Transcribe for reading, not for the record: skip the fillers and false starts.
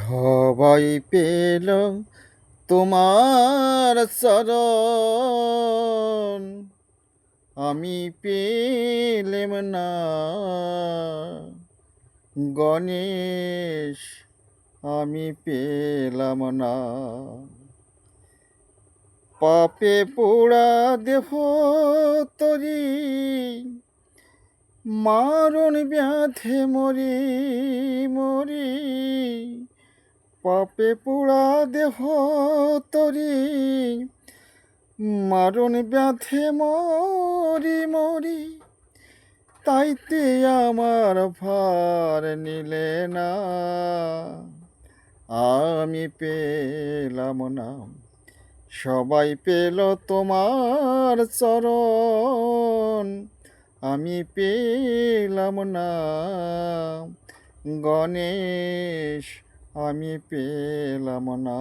সবাই পেল তোমার চরণ, আমি পেলেম না। গণেশ, আমি পেলাম না। পাপে পোড়া দেহ তরি, মারণ ব্যাধে মরি মরি। পাপে পোড়া দেহ তরি, মারণ ব্যাধে মরি মরি। তাইতে আমার ভার নিলে না, আমি পেলাম না। সবাই পেল তোমার চরণ, আমি পেলাম না। গণেশ, আমি পেলাম না।